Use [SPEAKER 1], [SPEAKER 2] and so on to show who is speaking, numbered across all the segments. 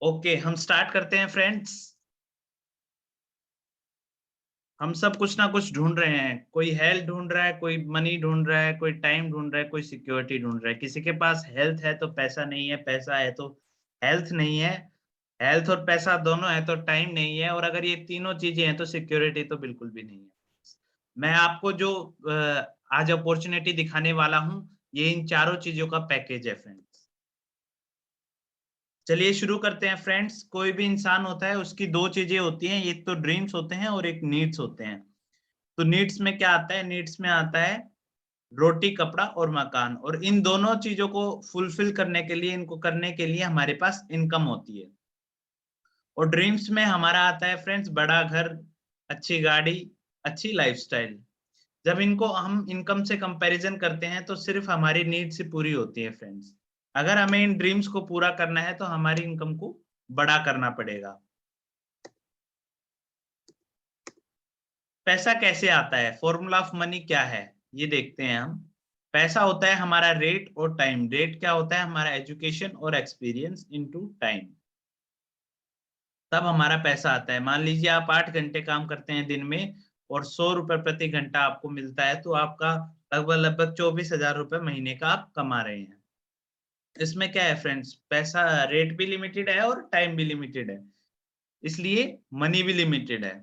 [SPEAKER 1] Okay, हम start करते हैं फ्रेंड्स। हम सब कुछ ना कुछ ढूंढ रहे हैं। कोई हेल्थ ढूंढ रहा है, कोई मनी ढूंढ रहा है, कोई टाइम ढूंढ रहा है, कोई सिक्योरिटी ढूंढ रहा है। किसी के पास हेल्थ है तो पैसा नहीं है, पैसा है तो हेल्थ नहीं है, हेल्थ और पैसा दोनों है तो टाइम नहीं है, और अगर ये तीनों चीजें हैं तो सिक्योरिटी तो बिल्कुल भी नहीं है। मैं आपको जो आज अपॉर्चुनिटी दिखाने वाला हूँ, ये इन चारों चीजों का पैकेज है फ्रेंड्स। चलिए शुरू करते हैं फ्रेंड्स। कोई भी इंसान होता है, उसकी दो चीजें होती हैं, एक तो ड्रीम्स होते हैं और एक नीड्स होते हैं। तो नीड्स में क्या आता है? नीड्स में आता है रोटी, कपड़ा और मकान, और इन दोनों चीजों को फुलफिल करने के लिए, इनको करने के लिए हमारे पास इनकम होती है। और ड्रीम्स में हमारा आता है फ्रेंड्स बड़ा घर, अच्छी गाड़ी, अच्छी लाइफस्टाइल। जब इनको हम इनकम से कंपैरिजन करते हैं तो सिर्फ हमारी नीड से पूरी होती है फ्रेंड्स। अगर हमें इन ड्रीम्स को पूरा करना है तो हमारी इनकम को बड़ा करना पड़ेगा। पैसा कैसे आता है? फॉर्मूला ऑफ मनी क्या है, ये देखते हैं हम। पैसा होता है हमारा रेट और टाइम। रेट क्या होता है? हमारा एजुकेशन और एक्सपीरियंस इनटू टाइम। तब हमारा पैसा आता है। मान लीजिए आप 8 घंटे काम करते हैं दिन में और 100 रुपए प्रति घंटा आपको मिलता है, तो आपका लगभग लगभग 24,000 रुपए महीने का आप कमा रहे हैं। इसमें क्या है फ्रेंड्स? पैसा, रेट भी लिमिटेड है और टाइम भी लिमिटेड है, इसलिए मनी भी लिमिटेड है।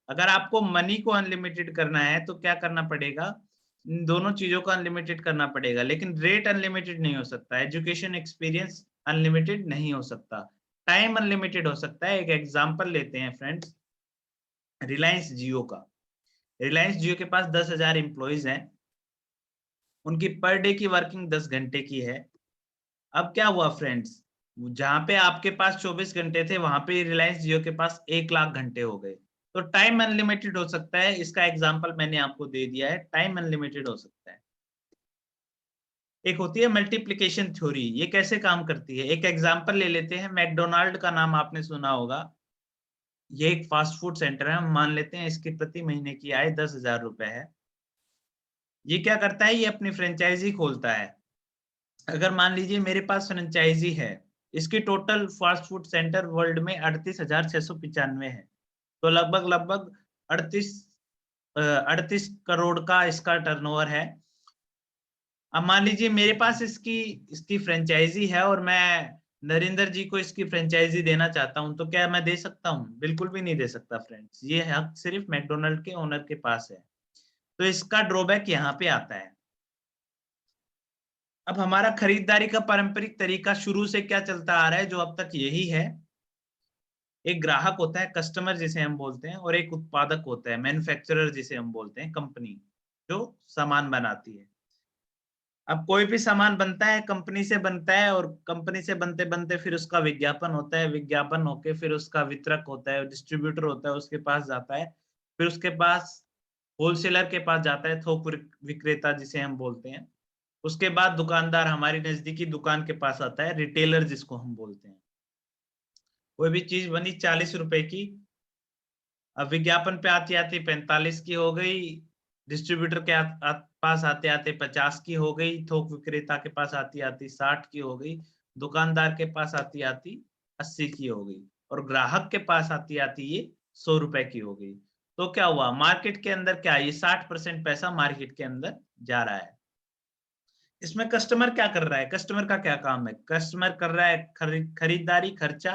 [SPEAKER 1] अगर आपको मनी को अनलिमिटेड करना है तो क्या करना पड़ेगा? इन दोनों चीजों को अनलिमिटेड करना पड़ेगा, लेकिन रेट अनलिमिटेड नहीं हो सकता, एजुकेशन एक्सपीरियंस अनलिमिटेड नहीं हो सकता, टाइम अनलिमिटेड हो सकता है। एक एग्जांपल लेते हैं फ्रेंड्स, रिलायंस जियो का। रिलायंस जियो के पास 10,000 एम्प्लॉइज हैं, उनकी पर डे की वर्किंग 10 घंटे की है। अब क्या हुआ फ्रेंड्स? जहां पे आपके पास 24 घंटे थे, वहां पे रिलायंस जियो के पास 1 लाख घंटे हो गए। तो टाइम अनलिमिटेड हो सकता है, इसका एग्जांपल मैंने आपको दे दिया है, टाइम अनलिमिटेड हो सकता है। एक होती है मल्टीप्लिकेशन थ्योरी, ये कैसे काम करती है? एक एग्जांपल ले लेते हैं, मैकडोनाल्ड का नाम आपने सुना होगा। ये एक फास्ट फूड सेंटर है, हम मान लेते हैं इसकी प्रति महीने की आय 10,000 रुपए है। ये क्या करता है? ये अपनी फ्रेंचाइजी खोलता है। अगर मान लीजिए मेरे पास फ्रेंचाइजी है, इसकी total fast food centre world में 38,695 है, तो लगभग लगभग 38 करोड़ का इसका टर्नओवर है। अब मान लीजिए मेरे पास इसकी इसकी फ्रेंचाइजी है और मैं नरेंद्र जी को इसकी फ्रेंचाइजी देना चाहता हूं, तो क्या मैं दे सकता हूं? बिल्कुल भी नहीं दे सकता फ्रेंड्स, ये हक सिर्फ मैकडोनल्ड के ओनर के पास है। तो इसका ड्रॉबैक यहाँ पे आता है। अब हमारा खरीदारी का पारंपरिक तरीका शुरू से क्या चलता आ रहा है, जो अब तक यही है। एक ग्राहक होता है, कस्टमर जिसे हम बोलते हैं, और एक उत्पादक होता है, मैन्युफैक्चरर जिसे हम बोलते हैं, कंपनी जो सामान बनाती है। अब कोई भी सामान बनता है कंपनी से बनता है, और कंपनी से बनते बनते फिर उसका विज्ञापन होता है, विज्ञापन होके फिर उसका वितरक होता है, डिस्ट्रीब्यूटर होता है, उसके पास जाता है, फिर उसके पास होलसेलर के पास जाता है, थोक विक्रेता जिसे हम बोलते हैं। उसके बाद दुकानदार हमारी नजदीकी दुकान के पास आता है, रिटेलर जिसको हम बोलते हैं। कोई भी चीज बनी 40 रुपए की, अब विज्ञापन पे आती आती 45 की हो गई, डिस्ट्रीब्यूटर के पास आते आते 50 की हो गई, थोक विक्रेता के पास आती आती 60 की हो गई, दुकानदार के पास आती आती 80 की हो गई, और ग्राहक के पास आती आती ये 100 रुपए की हो गई। तो क्या हुआ? मार्केट के अंदर क्या, ये 60% पैसा मार्केट के अंदर जा रहा है। इसमें कस्टमर क्या कर रहा है? कस्टमर का क्या काम है? कस्टमर कर रहा है खरीदारी, खर्चा।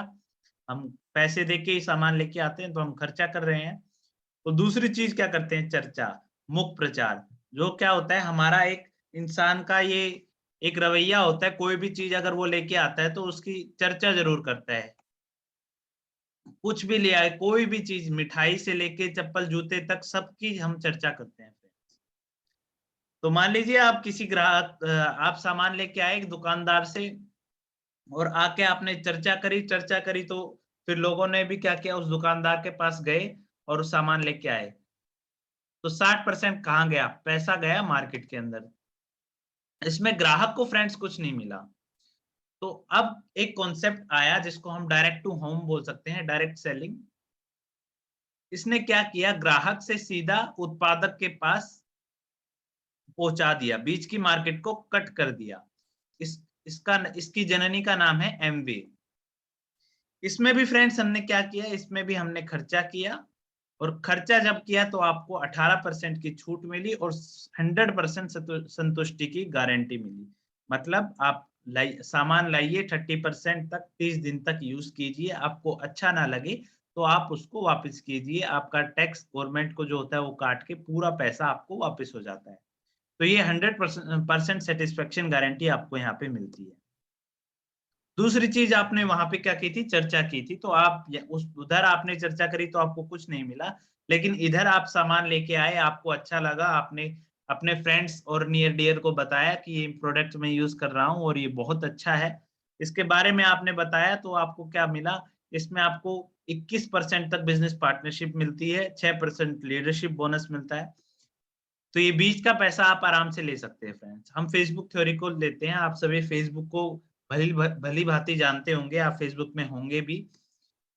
[SPEAKER 1] हम पैसे देके ही सामान लेके आते हैं तो हम खर्चा कर रहे हैं। तो दूसरी चीज क्या करते हैं? चर्चा, मुख प्रचार। जो क्या होता है, हमारा एक इंसान का ये एक रवैया होता है, कोई भी चीज अगर वो लेके आता है तो उसकी चर्चा जरूर करता है। कुछ भी ले आए, कोई भी चीज, मिठाई से लेके चप्पल जूते तक, सबकी हम चर्चा करते हैं। तो मान लीजिए आप किसी ग्राहक आप सामान लेके आए एक दुकानदार से, और आके आपने चर्चा करी, तो फिर लोगों ने भी क्या किया, उस दुकानदार के पास गए और उस सामान लेके आए। तो 60% कहाँ गया? पैसा गया मार्केट के अंदर। इसमें ग्राहक को फ्रेंड्स कुछ नहीं मिला। तो अब एक कॉन्सेप्ट आया जिसको हम डायरेक्ट टू होम बोल सकते हैं, डायरेक्ट सेलिंग। इसने क्या किया? ग्राहक से सीधा उत्पादक के पास पहुंचा दिया, बीच की मार्केट को कट कर दिया। इसकी जननी का नाम है एमवे। इसमें भी फ्रेंड्स हमने क्या किया, इसमें भी हमने खर्चा किया, और खर्चा जब किया तो आपको 18% की छूट मिली और 100% संतुष्टि की गारंटी मिली। मतलब आप सामान लाइए 30% तक, 30 दिन तक यूज कीजिए, आपको अच्छा ना लगे तो आप उसको वापस कीजिए, आपका टैक्स गवर्नमेंट को जो होता है वो काट के पूरा पैसा आपको वापस हो जाता है। तो ये 100% सेटिस्फेक्शन गारंटी आपको यहाँ पे मिलती है। दूसरी चीज आपने वहां पे क्या की थी, चर्चा की थी, तो आप उस उधर आपने चर्चा करी तो आपको कुछ नहीं मिला, लेकिन इधर आप सामान लेके आए, आपको अच्छा लगा, आपने अपने फ्रेंड्स और नियर डियर को बताया कि ये प्रोडक्ट मैं यूज कर रहा हूँ और ये बहुत अच्छा है, इसके बारे में आपने बताया, तो आपको क्या मिला, इसमें आपको 21% तक बिजनेस पार्टनरशिप मिलती है, 6% लीडरशिप बोनस मिलता है। तो ये बीच का पैसा आप आराम से ले सकते हैं फ्रेंड्स। हम फेसबुक थ्योरी को लेते हैं, आप सभी फेसबुक को भली भांति जानते होंगे, आप फेसबुक में होंगे भी।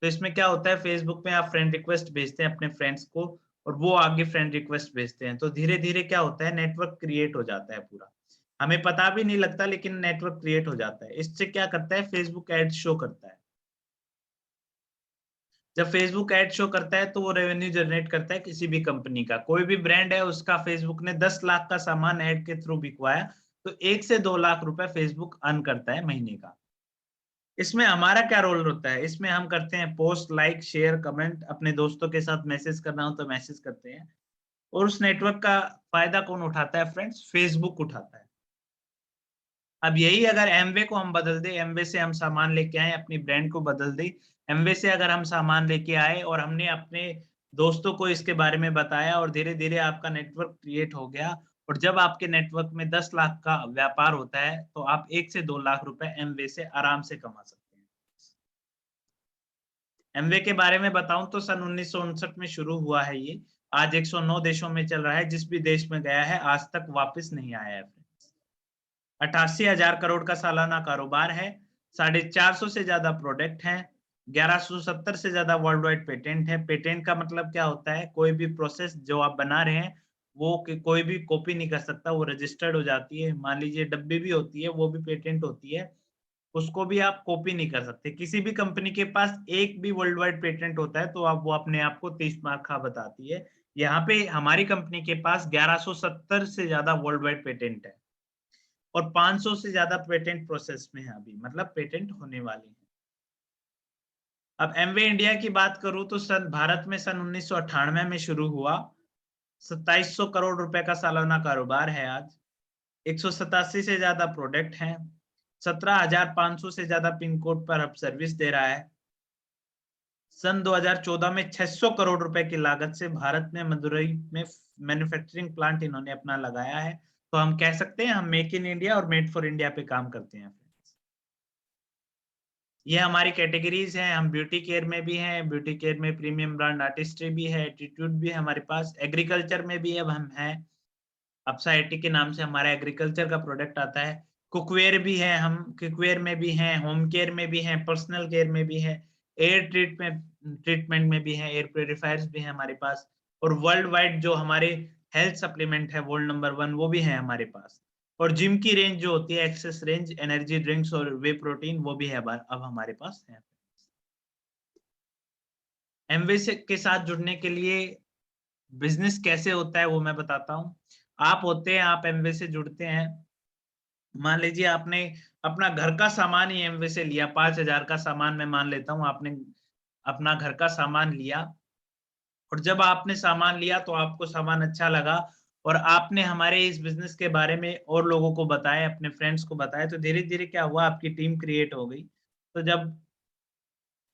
[SPEAKER 1] तो इसमें क्या होता है, फेसबुक में आप फ्रेंड रिक्वेस्ट भेजते हैं अपने फ्रेंड्स को, और वो आगे फ्रेंड रिक्वेस्ट भेजते हैं, तो धीरे धीरे क्या होता है, नेटवर्क क्रिएट हो जाता है पूरा, हमें पता भी नहीं लगता, लेकिन नेटवर्क क्रिएट हो जाता है। इससे क्या करता है, फेसबुक एड शो करता है। जब फेसबुक एड शो करता है तो वो रेवेन्यू जनरेट करता है किसी भी कंपनी का, कोई भी ब्रांड है उसका, फेसबुक ने 10 लाख का सामान एड के थ्रू बिकवाया तो 1 से 2 लाख रुपए फेसबुक अर्न करता है महीने का। इसमें हमारा क्या रोल होता है, इसमें हम करते हैं पोस्ट, लाइक, शेयर, कमेंट, अपने दोस्तों के साथ मैसेज करना हो तो मैसेज करते हैं, और उस नेटवर्क का फायदा कौन उठाता है फ्रेंड्स, फेसबुक उठाता है। अब यही अगर एमवे को हम बदल दें, एमवे से हम सामान लेके आए, अपनी ब्रांड को बदल दें, एमवे से अगर हम सामान लेके आए और हमने अपने दोस्तों को इसके बारे में बताया और धीरे धीरे आपका नेटवर्क क्रिएट हो गया, और जब आपके नेटवर्क में 10 लाख का व्यापार होता है तो आप 1 से 2 लाख रुपए एमवे से आराम से कमा सकते हैं। एमवे के बारे में बताऊं तो सन 1959 में शुरू हुआ है ये, आज 109 देशों में चल रहा है, जिस भी देश में गया है आज तक वापस नहीं आया है। 88,000 करोड़ का सालाना कारोबार है, 450 से ज्यादा प्रोडक्ट हैं, 1170 से ज्यादा वर्ल्ड वाइड पेटेंट है। पेटेंट का मतलब क्या होता है, कोई भी प्रोसेस जो आप बना रहे हैं वो कोई भी कॉपी नहीं कर सकता, वो रजिस्टर्ड हो जाती है। मान लीजिए डब्बी भी होती है, वो भी पेटेंट होती है, उसको भी आप कॉपी नहीं कर सकते। किसी भी कंपनी के पास एक भी वर्ल्ड वाइड पेटेंट होता है तो आप वो अपने आप को 30 मार्क खा बताती है। यहाँ पे हमारी कंपनी के पास 1170 से ज्यादा वर्ल्ड वाइड पेटेंट है, और 500 से ज्यादा पेटेंट प्रोसेस में है अभी, मतलब पेटेंट होने वाले हैं। अब एमवे इंडिया की बात करूं तो सन भारत में सन 1998 में शुरू हुआ, 2700 करोड़ रुपए का सालाना कारोबार है आज, 187 से ज्यादा प्रोडक्ट हैं, 17,500 से ज्यादा पिन कोड पर अब सर्विस दे रहा है। सन 2014 में 600 करोड़ रुपए की लागत से भारत में मदुरई में मैन्युफैक्चरिंग प्लांट इन्होंने अपना लगाया है। तो हम कह सकते हैं हम मेक इन इंडिया और मेड फॉर इंडिया पे काम करते हैं। ये हमारी कैटेगरीज हैं, हम ब्यूटी केयर में भी हैं, ब्यूटी केयर में प्रीमियम ब्रांड आर्टिस्ट्री भी है, एटीट्यूड भी है हमारे पास, एग्रीकल्चर में भी अब हम हैं, अपसा एटी के नाम से हमारा एग्रीकल्चर का प्रोडक्ट आता है। कुकवेयर भी है, हम कुकवेयर में भी हैं, होम केयर में भी हैं, पर्सनल केयर में भी है, एयर ट्रीटमेंट में भी है, एयर प्योरीफायर्स भी है हमारे पास, और वर्ल्ड वाइड जो हमारे हेल्थ सप्लीमेंट है वर्ल्ड नंबर 1 वो भी है हमारे पास, और जिम की रेंज जो होती है एक्सेस रेंज, एनर्जी ड्रिंक्स और वे प्रोटीन, वो भी है अब हमारे पास है। एमवे से के साथ जुड़ने के लिए बिजनेस कैसे होता है वो मैं बताता हूँ। आप होते हैं, आप एमवे से जुड़ते हैं, मान लीजिए आपने अपना घर का सामान ही एमवे से लिया, 5,000 का सामान मैं मान लेता हूँ, आपने अपना घर का सामान लिया, और जब आपने सामान लिया तो आपको सामान अच्छा लगा, और आपने हमारे इस बिजनेस के बारे में और लोगों को बताया, अपने फ्रेंड्स को बताया, तो धीरे धीरे क्या हुआ, आपकी टीम क्रिएट हो गई। तो जब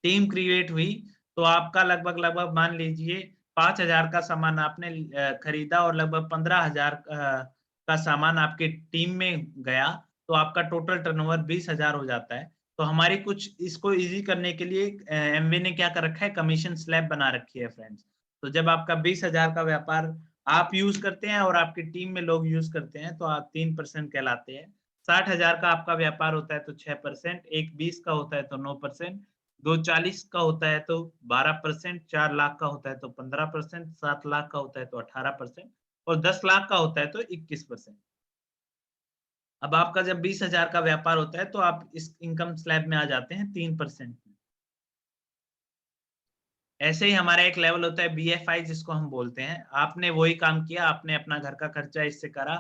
[SPEAKER 1] टीम क्रिएट हुई तो आपका लगभग लगभग मान लीजिए 5,000 का सामान आपने खरीदा, और लगभग 15,000 का सामान आपकी टीम में गया, तो आपका टोटल टर्नओवर 20,000 हो जाता है। तो हमारी कुछ इसको इजी करने के लिए एमवे ने क्या कर रखा है, कमीशन स्लैब बना रखी है फ्रेंड्स। तो जब आपका 20,000 का व्यापार आप यूज करते हैं और आपकी टीम में लोग यूज करते हैं तो आप 3% कहलाते हैं। 60,000 का आपका व्यापार होता है तो 6%, एक 20 का होता है तो 9%, 240 का होता है तो 12%, 4 लाख का होता है तो 15%, 7 लाख का होता है तो 18%, और 10 लाख का होता है तो 21%। अब आपका जब 20,000 का व्यापार होता है तो आप इस इनकम स्लैब में आ जाते हैं 3% में। ऐसे ही हमारा एक लेवल होता है BFI जिसको हम बोलते हैं। आपने वही काम किया, आपने अपना घर का खर्चा इससे करा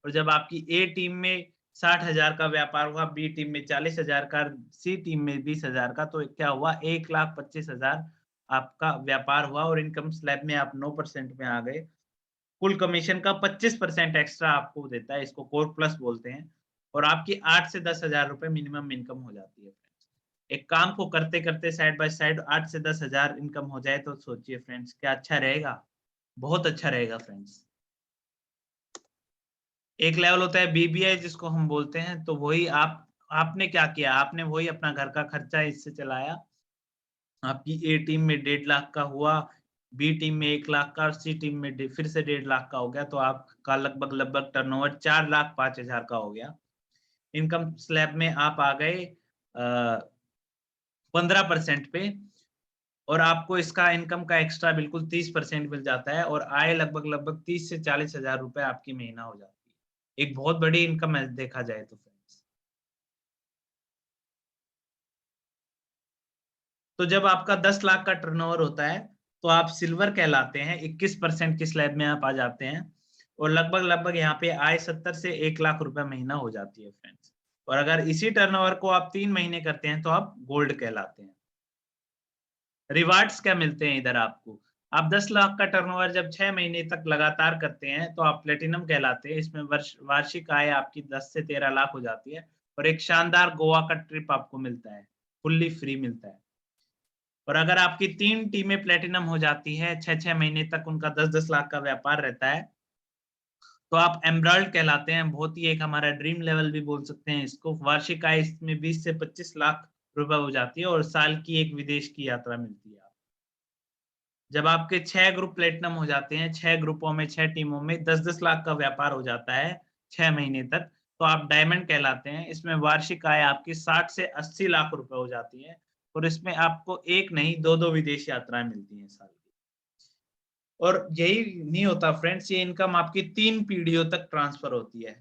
[SPEAKER 1] और जब आपकी ए टीम में 60,000 का व्यापार हुआ, बी टीम में 40,000 का, सी टीम में 20,000 का, तो क्या हुआ 1,25,000 आपका व्यापार हुआ और इनकम स्लैब में आप 9% में आ गए। कुल कमीशन का 25% एक्स्ट्रा आपको देता है, इसको कोर प्लस बोलते हैं और आपकी 8 से 10,000 रुपए मिनिमम इनकम हो जाती है। एक काम को करते करते साइड बाय साइड 8 से 10,000 इनकम हो जाए तो सोचिए फ्रेंड्स क्या अच्छा रहेगा, बहुत अच्छा रहेगा फ्रेंड्स। एक लेवल होता है BBI जिसको हम बोलते हैं, तो वही आपने क्या किया, आपने वही अपना घर का खर्चा इससे चलाया। आपकी ए टीम में 1.5 लाख का हुआ, बी टीम में 1 लाख का और सी टीम में फिर से 1.5 लाख का हो गया, तो आपका लगभग टर्नओवर 4,05,000 का हो गया। इनकम स्लैब में आप आ गए 15% पे और आपको इसका इनकम का एक्स्ट्रा बिल्कुल 30% मिल जाता है और आय लगभग 30 से 40,000 रुपए आपकी महीना हो जाती है। एक बहुत बड़ी इनकम है देखा जाए तो फ्रेंड्स। तो जब आपका 10 लाख का टर्नओवर होता है तो आप सिल्वर कहलाते हैं, 21% की स्लैब में आप आ जाते हैं और लगभग यहाँ पे आय 70 से 1 लाख रुपए महीना हो जाती है फ्रेंड्स। और अगर इसी टर्नओवर को आप 3 महीने करते हैं तो आप गोल्ड कहलाते हैं। रिवार्ड्स क्या मिलते हैं इधर आपको? आप 10 लाख का टर्नओवर जब 6 महीने तक लगातार करते हैं तो आप प्लेटिनम कहलाते हैं। इसमें वार्षिक आय आपकी 10 से 13 लाख हो जाती है और एक शानदार गोवा का ट्रिप आपको मिलता है, फुल्ली फ्री मिलता है। और अगर आपकी 3 टीमें प्लेटिनम हो जाती है, 6-6 महीने तक उनका 10-10 लाख का व्यापार रहता है, तो आप एमराल्ड कहलाते हैं। बहुत ही एक हमारा ड्रीम लेवल भी बोल सकते हैं इसको। वार्षिक आय इसमें 20 से 25 लाख रुपए हो जाती है और साल की एक विदेश की यात्रा मिलती है। जब आपके 6 ग्रुप प्लेटिनम हो जाते हैं, 6 ग्रुपों में 6 टीमों में 10-10 लाख का व्यापार हो जाता है 6 महीने तक, तो आप डायमंड कहलाते हैं। इसमें वार्षिक आय आपकी 60 से 80 लाख रुपए हो जाती है और इसमें आपको एक नहीं 2-2 विदेश यात्राएं मिलती हैं साल की। और यही नहीं होता फ्रेंड्स, ये इनकम आपकी 3 पीढ़ियों तक ट्रांसफर होती है।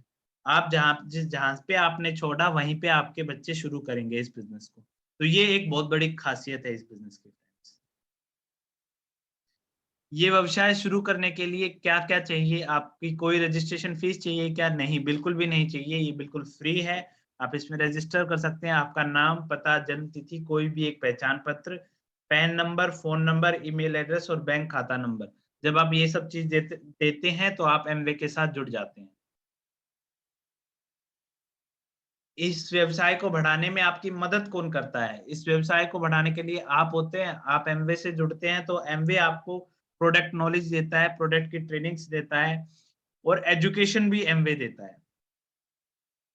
[SPEAKER 1] आप जहाँ पे आपने छोड़ा वहीं पे आपके बच्चे शुरू करेंगे इस बिज़नेस को। तो ये एक बहुत बड़ी खासियत है इस बिज़नेस की फ्रेंड्स। ये व्यवसाय शुरू करने के लिए क्या-क्या चाहिए? आपकी कोई रजिस्ट्रेशन फीस चाहिए क्या? नहीं, बिल्कुल भी नहीं चाहिए, ये बिल्कुल फ्री है। आप इसमें रजिस्टर कर सकते हैं, आपका नाम, पता, जन्म तिथि, कोई भी एक पहचान पत्र, pan number, phone number, email address और बैंक खाता नंबर। जब आप ये सब चीज़ देते देते हैं, तो आप एमवे के साथ जुड़ जाते हैं। इस व्यवसाय को बढ़ाने में आपकी मदद कौन करता है? इस व्यवसाय को बढ़ाने के लिए आप होते हैं, आप एमवे से जुड़ते हैं तो एमवे आपको प्रोडक्ट नॉलेज देता है, प्रोडक्ट की ट्रेनिंग्स देता है और एजुकेशन भी एमवे देता है।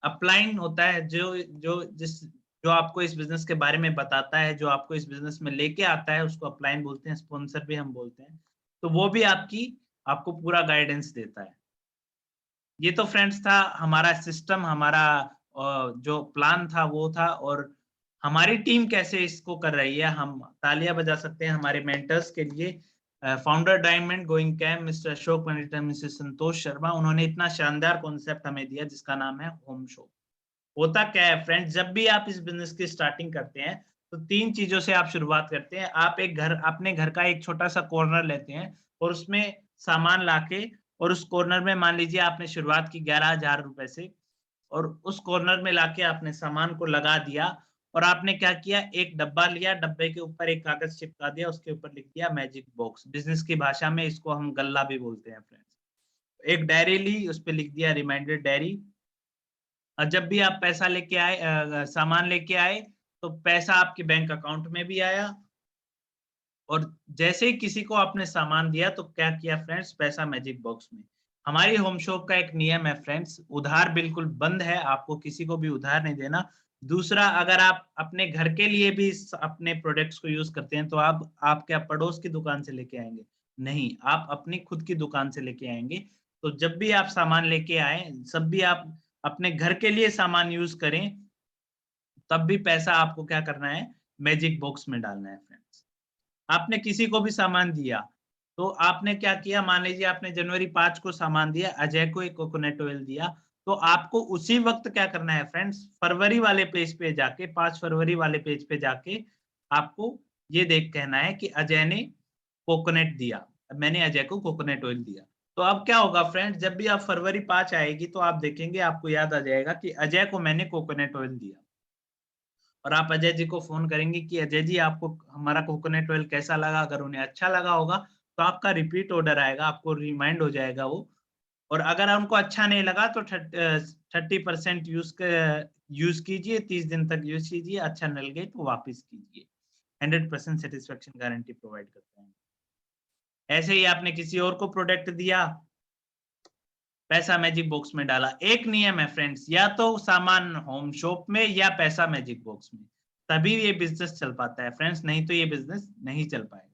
[SPEAKER 1] अपलाइन होता है जो आपको इस बिज़नेस के बारे में बताता है, जो आपको इस बिज़नेस में लेके आता है, उसको अपलाइन बोलते हैं, स्पॉन्सर भी हम बोलते हैं। तो वो भी आपको पूरा गाइडेंस देता है। ये तो फ्रेंड्स था हमारा सिस्टम, हमारा जो प्लान था वो था और हमारी टीम कैसे इसको कर रही है, हम तालियां बजा सकते हैं हमारे मेंटर्स के लिए। Founder diamond going camp mister Ashok Pandit, mister Santosh Sharma, उन्होंने इतना शानदार कॉन्सेप्ट हमें दिया जिसका नाम है होम शो। होता क्या है फ्रेंड्स, जब भी आप इस बिजनेस की स्टार्टिंग करते हैं तो 3 चीजों से आप शुरुआत करते हैं। आप अपने घर का एक छोटा सा कॉर्नर लेते हैं और उसमें सामान लाके और उस कॉर्नर में मान लीजिए आपने शुरुआत की 11,000 रुपए से और उस कॉर्नर में लाके आपने सामान को लगा दिया और आपने क्या किया, एक डब्बा लिया, डब्बे के ऊपर एक कागज चिपका दिया, उसके ऊपर लिख दिया मैजिक बॉक्स। बिजनेस की भाषा में इसको हम गल्ला भी बोलते हैं फ्रेंड्स। एक डायरी ली, उस पे लिख दिया रिमाइंडर डायरी। और जब भी आप पैसा लेके आए, सामान लेके आए, तो पैसा आपके बैंक अकाउंट में भी आया और जैसे ही किसी को आपने सामान दिया तो क्या किया फ्रेंड्स, पैसा मैजिक बॉक्स में। हमारी होम शॉप का एक नियम है फ्रेंड्स, उधार बिल्कुल बंद है, आपको किसी को भी उधार नहीं देना। दूसरा, अगर आप अपने घर के लिए भी अपने प्रोडक्ट्स को यूज करते हैं तो आप क्या पड़ोस की दुकान से लेके आएंगे? नहीं, आप अपनी खुद की दुकान से लेके आएंगे। तो जब भी आप सामान लेके आए, सब भी आप अपने घर के लिए सामान यूज करें, तब भी पैसा आपको क्या करना है, मैजिक बॉक्स में डालना है फ्रेंड्स। आपने किसी को भी सामान दिया, तो आपने क्या किया, मान लीजिए आपने जनवरी 5 को सामान दिया, अजय को एक कोकोनट ऑयल दिया, तो आपको उसी वक़्त क्या करना है फ्रेंड्स, फरवरी वाले पेज पे जाके 5 फरवरी वाले पेज पे जाके आपको ये देख कहना है कि अजय ने कोकोनट दिया, मैंने अजय को कोकोनट ऑयल दिया। तो अब क्या होगा फ्रेंड्स, जब भी आप फरवरी 5 आएगी तो आप देखेंगे, आपको याद आ जाएगा कि अजय को मैंने कोकोनट ऑयल दिया, और आप अजय जी को फोन करेंगे कि अजय जी आपको हमारा कोकोनट ऑयल कैसा लगा। अगर उन्हें अच्छा लगा होगा तो आपका रिपीट ऑर्डर आएगा, आपको रिमाइंड हो जाएगा वो। और अगर उनको अच्छा नहीं लगा तो 30% यूज कीजिए, 30 दिन तक यूज कीजिए, अच्छा न लगे तो वापस कीजिए। 100% सेटिस्फेक्शन गारंटी प्रोवाइड करते हैं। ऐसे ही आपने किसी और को प्रोडक्ट दिया, पैसा मैजिक बॉक्स में डाला। एक नियम है फ्रेंड्स, या तो सामान होम शॉप में या पैसा मैजिक बॉक्स में, तभी ये बिजनेस चल पाता है फ्रेंड्स, नहीं तो ये बिजनेस नहीं चल पाएगा।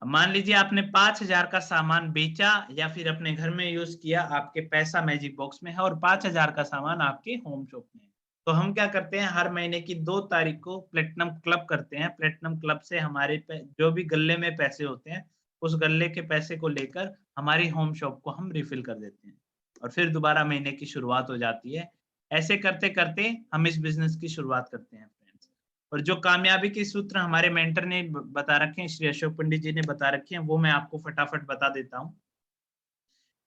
[SPEAKER 1] मान लीजिए आपने 5,000 का सामान बेचा या फिर अपने घर में यूज किया, आपके पैसा मैजिक बॉक्स में है, और 5,000 का सामान आपके होम शॉप में है। तो हम क्या करते हैं, हर महीने की 2 तारीख को प्लेटिनम क्लब करते हैं। प्लेटिनम क्लब से हमारे जो भी गल्ले में पैसे होते हैं, उस गल्ले के पैसे को लेकर हमारी होम शॉप को हम रिफिल कर देते हैं, और फिर दोबारा महीने की शुरुआत हो जाती है। ऐसे करते करते हम इस बिजनेस की शुरुआत करते हैं फ्रेंड्स। और जो कामयाबी के सूत्र हमारे मेंटर ने बता रखे हैं, श्री अशोक पंडित जी ने बता रखे हैं, वो मैं आपको फटाफट बता देता हूँ।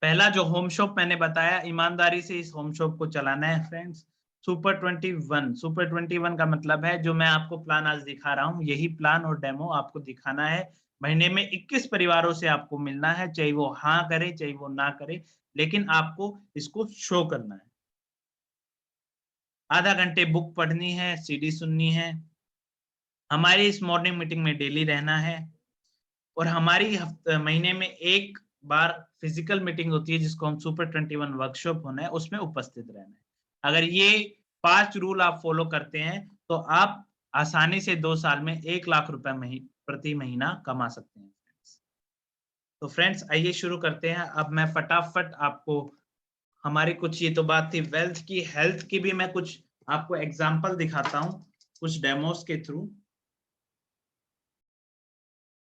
[SPEAKER 1] पहला जो होम शॉप मैंने बताया, ईमानदारी से इस होम शॉप को चलाना है फ्रेंड्स। सुपर 21 का मतलब है, जो मैं आपको प्लान आज दिखा रहा हूँ, यही प्लान और डेमो आपको दिखाना है। महीने में 21 परिवारों से आपको मिलना है, चाहे वो हाँ करे चाहे वो ना करे, लेकिन आपको इसको शो करना है। आधा घंटे बुक पढ़नी है, सीडी सुननी है, हमारी इस मॉर्निंग मीटिंग में डेली रहना है, और हमारी महीने में एक बार फिजिकल मीटिंग होती है जिसको हम सुपर 21 वर्कशॉप होना है, उसमें उपस्थित रहना है। अगर ये 5 रूल आप फॉलो करते हैं तो आप आसानी से 2 साल में 1 लाख रुपए प्रति महीना कमा सकते हैं। तो फ्रेंड्स आइए शुरू करते हैं। अब मैं फटाफट आपको हमारी कुछ, ये तो बात थी वेल्थ की, हेल्थ की भी मैं कुछ आपको एग्जांपल दिखाता हूँ कुछ डेमोस के थ्रू।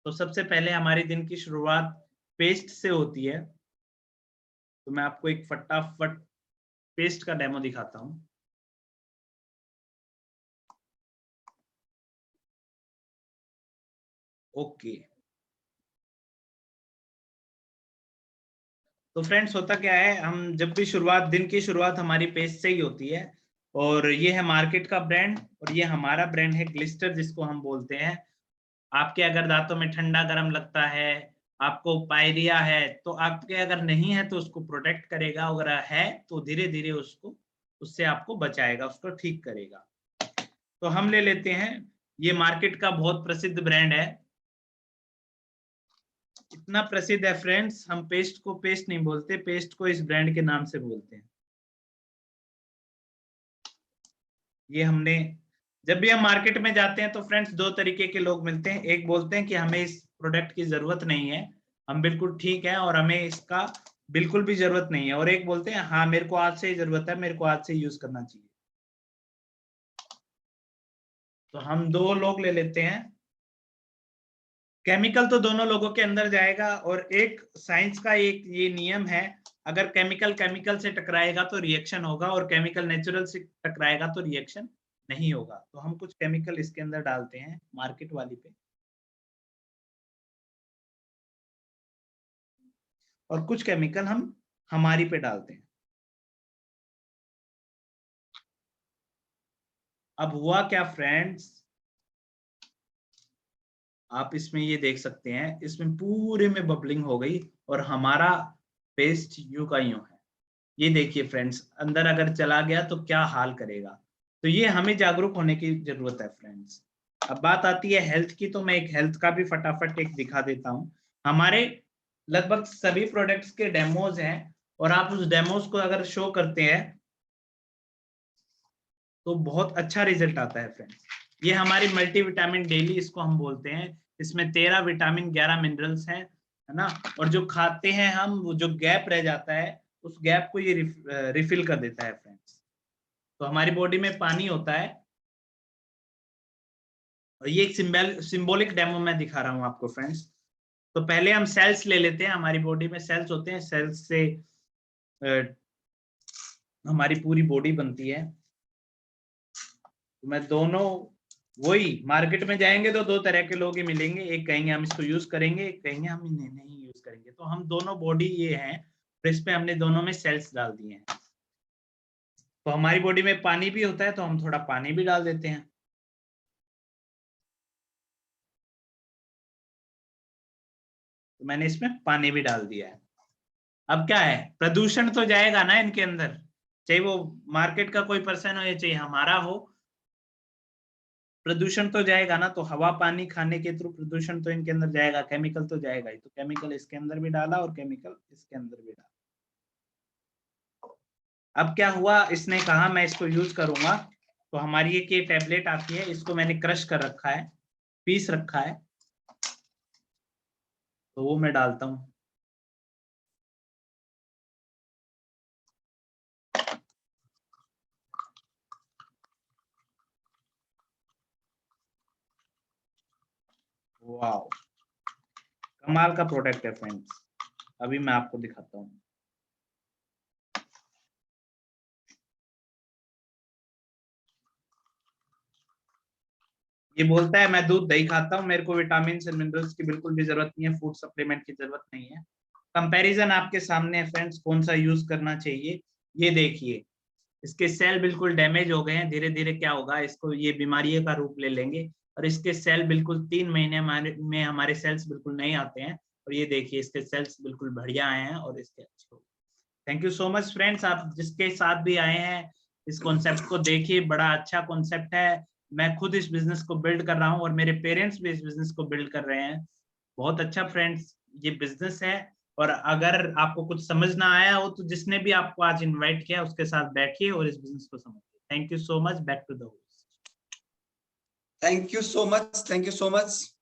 [SPEAKER 1] तो सबसे पहले हमारी दिन की शुरुआत पेस्ट से होती है, तो मैं आपको एक फटाफट पेस्ट का डेमो दिखाता हूं। ओके, तो फ्रेंड्स होता क्या है, हम जब भी शुरुआत, दिन की शुरुआत हमारी पेस्ट से ही होती है। और ये है मार्केट का ब्रांड, और ये हमारा ब्रांड है ग्लिस्टर, जिसको हम बोलते हैं। आपके अगर दांतों में ठंडा गर्म लगता है, आपको पायरिया है, तो आपके अगर नहीं है तो उसको प्रोटेक्ट करेगा, अगर है तो धीरे धीरे उसको, उससे आपको बचाएगा, उसको ठीक करेगा। तो हम ले लेते हैं, ये मार्केट का बहुत प्रसिद्ध ब्रांड है। इतना प्रसिद्ध है फ्रेंड्स, हम पेस्ट को पेस्ट नहीं बोलते, पेस्ट को इस ब्रांड के नाम से बोलते हैं। ये हमने, जब भी हम मार्केट में जाते हैं तो फ्रेंड्स 2 तरीके के लोग मिलते हैं। एक बोलते हैं कि हमें इस प्रोडक्ट की जरूरत नहीं है, हम बिल्कुल ठीक है और हमें इसका बिल्कुल भी जरूरत नहीं है। और एक बोलते हैं हाँ मेरे को आज से ही जरूरत है, मेरे को आज से यूज करना चाहिए। तो हम 2 लोग ले लेते हैं। केमिकल तो दोनों लोगों के अंदर जाएगा, और एक साइंस का एक ये नियम है, अगर केमिकल केमिकल से टकराएगा तो रिएक्शन होगा, और केमिकल नेचुरल से टकराएगा तो रिएक्शन नहीं होगा। तो हम कुछ केमिकल इसके अंदर डालते हैं मार्केट वाली पे, और कुछ केमिकल हम हमारी पे डालते हैं। अब हुआ क्या फ्रेंड्स, आप इसमें ये देख सकते हैं, इसमें पूरे में बबलिंग हो गई, और हमारा पेस्ट यूं का यूं है। ये देखिए फ्रेंड्स, अंदर अगर चला गया तो क्या हाल करेगा। तो ये हमें जागरूक होने की जरूरत है फ्रेंड्स। अब बात आती है हेल्थ की, तो मैं एक हेल्थ का भी फटाफट एक दिखा देता हूँ। हमारे लगभग सभी प्रोडक्ट्स के डेमोज हैं, और आप उस डेमोज को अगर शो करते हैं तो बहुत अच्छा रिजल्ट आता है फ्रेंड्स। ये हमारी मल्टीविटामिन डेली इसको हम बोलते हैं। इसमें 13 विटामिन 11 मिनरल्स हैं, है ना। और जो खाते हैं हम, वो जो गैप रह जाता है, उस गैप को ये रिफिल कर देता है फ्रेंड्स। तो हमारी बॉडी में पानी होता है, और ये एक सिंबॉलिक डेमो मैं दिखा रहा हूँ आपको फ्रेंड्स। तो पहले हम सेल्स ले लेते हैं, हमारी बॉडी में सेल्स होते हैं, सेल्स से हमारी पूरी बॉडी बनती है। तो मैं दोनों, वही मार्केट में जाएंगे तो दो तरह के लोग ही मिलेंगे, एक कहेंगे हम इसको यूज करेंगे, एक कहेंगे हम इन्हें नहीं यूज करेंगे। तो हम दोनों बॉडी ये हैं, और इस पे हमने दोनों में सेल्स डाल दिए हैं। तो हमारी बॉडी में पानी भी होता है, तो हम थोड़ा पानी भी डाल देते हैं। तो मैंने इसमें पानी भी डाल दिया है। अब क्या है, प्रदूषण तो जाएगा ना इनके अंदर, चाहे वो मार्केट का कोई पर्सन हो या चाहे हमारा हो, प्रदूषण तो जाएगा ना। तो हवा पानी खाने के थ्रू प्रदूषण तो इनके अंदर जाएगा, केमिकल तो जाएगा ही। तो केमिकल इसके अंदर भी डाला और केमिकल इसके अंदर भी डाला। अब क्या हुआ, इसने कहा मैं इसको यूज करूंगा, तो हमारी एक ये टैबलेट आती है, इसको मैंने क्रश कर रखा है, पीस रखा है, तो वो मैं डालता हूं। वाओ, कमाल का प्रोडक्ट है फ्रेंड्स। अभी मैं आपको दिखाता हूँ। ये बोलता है मैं दूध दही खाता हूँ, मेरे को विटामिन और मिनरल्स की बिल्कुल भी जरूरत नहीं है, फूड सप्लीमेंट की जरूरत नहीं है। कंपैरिजन आपके सामने है फ्रेंड्स, कौन सा यूज करना चाहिए। ये देखिए, इसके सेल बिल्कुल डैमेज हो गए हैं। धीरे धीरे क्या होगा, इसको ये बीमारी का रूप ले लेंगे, और इसके सेल बिल्कुल 3 महीने में हमारे सेल्स बिल्कुल नहीं आते हैं। और ये देखिए, इसके सेल्स बिल्कुल बढ़िया आए हैं और इसके अच्छे हो गए। Thank you so much friends, आप जिसके साथ भी आए हैं, इस कॉन्सेप्ट को देखिए, बड़ा अच्छा कॉन्सेप्ट है। मैं खुद इस बिजनेस को बिल्ड कर रहा हूँ और मेरे पेरेंट्स भी इस बिजनेस को बिल्ड कर रहे हैं। बहुत अच्छा फ्रेंड्स ये बिजनेस है। और अगर आपको कुछ समझ ना आया हो, तो जिसने भी आपको आज इनवाइट किया उसके साथ बैठिए और इस बिजनेस को समझिए। Thank you so much, back to the host.
[SPEAKER 2] Thank you so much, thank you so much.